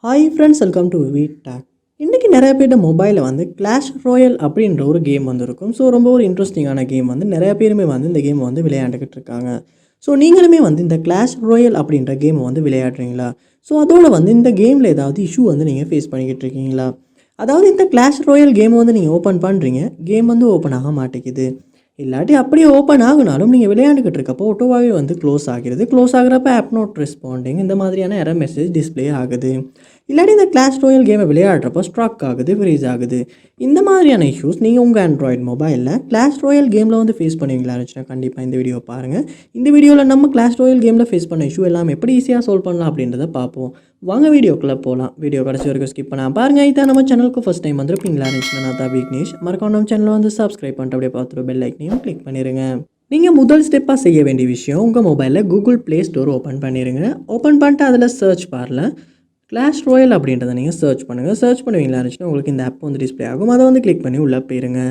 Hi friends, welcome to VividTech. இன்றைக்கி நிறைய பேர் மொபைலில் வந்து கிளாஷ் ராயல் அப்படின்ற ஒரு கேம் இருக்கும். ஸோ ரொம்ப ஒரு இன்ட்ரெஸ்டிங்கான கேம் நிறைய பேருமே இந்த கேமை விளையாண்டுக்கிட்டு இருக்காங்க. ஸோ நீங்களுமே இந்த கிளாஷ் ராயல் அப்படின்ற கேமை விளையாடுறீங்களா? ஸோ அதோட இந்த கேமில் ஏதாவது இஷ்யூ நீங்கள் ஃபேஸ் பண்ணிக்கிட்டு இருக்கீங்களா? அதாவது இந்த கிளாஷ் ராயல் கேமை நீங்கள் ஓப்பன் பண்ணுறீங்க, கேம் ஓப்பன் ஆக மாட்டேங்குது. இல்லாட்டி அப்படியே ஓப்பன் ஆகுனாலும் நீங்கள் விளையாண்டுக்கிட்டு இருக்கப்போ ஆட்டோவாகவே க்ளோஸ் ஆகிறது. க்ளோஸ் ஆகிறப்ப ஆப் நாட் ரெஸ்பாண்டிங் இந்த மாதிரியான எரர் மெசேஜ் டிஸ்பிளே ஆகுது. இல்லாட்டி இந்த கிளாஷ் ராயல் கேமை விளையாடுறப்போ ஸ்ட்ராக் ஆகுது, ஃப்ரீஸ் ஆகுது. இந்த மாதிரியான இஷ்யூஸ் நீங்கள் உங்கள் ஆண்ட்ராய்டு மொபைலில் கிளாஷ் ராயல் கேமில் ஃபேஸ் பண்ணுவீங்களா இருந்துச்சுன்னா கண்டிப்பாக இந்த வீடியோ பாருங்கள். இந்த வீடியோவில் நம்ம கிளாஷ் ராயல் கேமில் ஃபேஸ் பண்ண இஷ்யூ எல்லாம் எப்படி ஈஸியாக சால்வ் பண்ணலாம் அப்படின்றத பார்ப்போம். வாங்க வீடியோக்குள்ளே போகலாம். வீடியோ கடைசி வரைக்கும் ஸ்கிப் பண்ணால் பாருங்கள். இதான் நம்ம சேனலுக்கு ஃபஸ்ட் டைம் வந்திருப்பீங்களா இருந்துச்சுன்னா நான் தான் விக்னேஷ். மறக்காம நம்ம சேனலை சப்ஸ்கிரைப் பண்ணிட்டு அப்படியே பார்த்துட்டு பெல் ஐக்கனையும் கிளிக் பண்ணிடுங்க. நீங்கள் முதல் ஸ்டெப்பாக செய்ய வேண்டிய விஷயம், உங்கள் மொபைலில் கூகுள் ப்ளே ஸ்டோர் ஓப்பன் பண்ணிடுங்க. ஓப்பன் பண்ணிட்டு அதில் சர்ச் பாரில் கிளாஷ் ராயல் அப்படின்றத நீங்கள் சர்ச் பண்ணுங்கள். சர்ச் பண்ணுவீங்களா இருந்துச்சுன்னா உங்களுக்கு இந்த ஆப் டிஸ்பிளே ஆகும். அதை கிளிக் பண்ணி உள்ளே போயிருங்க.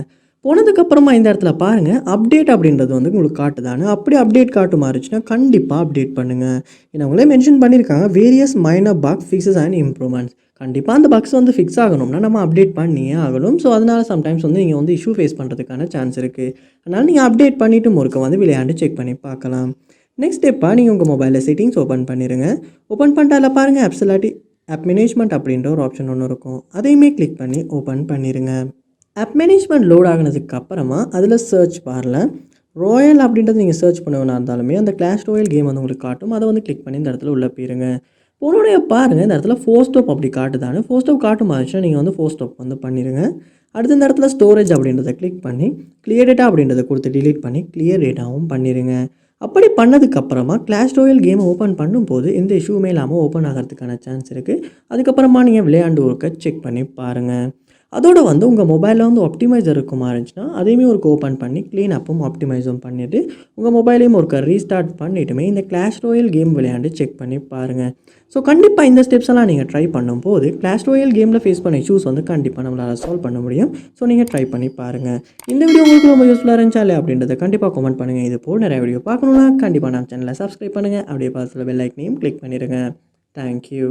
போனதுக்கப்புறமா இந்த இடத்துல பாருங்கள், அப்டேட் அப்படின்றது உங்களுக்கு காட்டுதானு. அப்படி அப்டேட் காட்டுமா இருந்துச்சுன்னா கண்டிப்பாக அப்டேட் பண்ணுங்கள். ஏன்னா அவங்களே மென்ஷன் பண்ணியிருக்காங்க various minor buck fixes and improvements. கண்டிப்பாக அந்த பக்ஸ் ஃபிக்ஸ் ஆகணும்னா நம்ம அப்டேட் பண்ணியே ஆகணும். ஸோ அதனால் சம்டைம்ஸ் நீங்கள் இஷ்யூ ஃபேஸ் பண்ணுறதுக்கான சான்ஸ் இருக்குது. அதனால் நீங்கள் அப்டேட் பண்ணிவிட்டு முறுக்க விளையாண்டு செக் பண்ணி பார்க்கலாம். நெக்ஸ்ட் ஸ்டெப்பாக நீங்கள் உங்கள் மொபைலில் செட்டிங்ஸ் ஓப்பன் பண்ணிடுங்க. ஓப்பன் பண்ணிட்டு அதில் பாருங்கள் ஆப்ஸ் இல்லாட்டி ஆப் மேனேஜ்மெண்ட் அப்படின்ற ஒரு ஆப்ஷன் ஒன்று இருக்கும். அதையுமே கிளிக் பண்ணி ஓப்பன் பண்ணிடுங்க. ஆப் மேனேஜ்மெண்ட் லோட் ஆகினதுக்கு அப்புறமா அதில் சர்ச் பாரில் ராயல் அப்படின்றது நீங்கள் சர்ச் பண்ணுவேனா இருந்தாலுமே அந்த கிளாஷ் ராயல் கேம் உங்களுக்கு காட்டும். அதை கிளிக் பண்ணி இந்த இடத்துல உள்ளே போயிருங்க. போனோடைய பாருங்கள் இந்த இடத்துல ஃபோர் ஸ்டாப் அப்படி காட்டுதானு. ஃபோர் ஸ்டாப் காட்டும் ஆச்சுன்னா நீங்கள் ஃபோர் ஸ்டாப் பண்ணிடுங்க. அடுத்து இந்த இடத்துல ஸ்டோரேஜ் அப்படின்றத கிளிக் பண்ணி கிளியர் டேட்டா அப்படின்றத கொடுத்து டிலீட் பண்ணி கிளியர் டேட்டாவும் பண்ணிடுங்க. அப்படி பண்ணதுக்கப்புறமா கிளாஷ் ராயல் கேமை ஓப்பன் பண்ணும்போது எந்த இஷ்யூமே இல்லாமல் ஓப்பன் ஆகிறதுக்கான சான்ஸ் இருக்குது. அதுக்கப்புறமா நீங்கள் விளையாண்டு ஒருக்க செக் பண்ணி பாருங்கள். அதோடு உங்கள் மொபைலில் ஆப்டிமைசர் இருக்குமா இருந்துச்சுன்னா அதையுமே ஒரு ஓப்பன் பண்ணி க்ளீன் அப்பும் ஆப்டிமைஸும் பண்ணிவிட்டு உங்கள் மொபைலையும் ஒரு ரீஸ்டார்ட் பண்ணிவிட்டுமே இந்த கிளாஷ் ராயல் கேம் விளையாண்டு செக் பண்ணி பாருங்கள். ஸோ கண்டிப்பாக இந்த ஸ்டெப்ஸ் எல்லாம் நீங்கள் ட்ரை பண்ணும்போது கிளாஷ் ராயல் கேமில் ஃபேஸ் பண்ண இஷ்யூஸ் கண்டிப்பாக நம்மளால் சால்வ் பண்ண முடியும். ஸோ நீங்கள் ட்ரை பண்ணி பாருங்கள். இந்த வீடியோ உங்களுக்கு ரொம்ப யூஸ்ஃபுல்லாக இருந்துச்சா இல்லை அப்படின்றத கண்டிப்பாக கமெண்ட் பண்ணுங்கள். இது போல் நிறைய வீடியோ பார்க்கணுன்னா கண்டிப்பாக நம்ம சேனலை சப்ஸ்கிரைப் பண்ணுங்கள். அப்படியே பார்த்து பெல் ஐக்கனையும் கிளிக் பண்ணிடுங்க. தேங்க்யூ.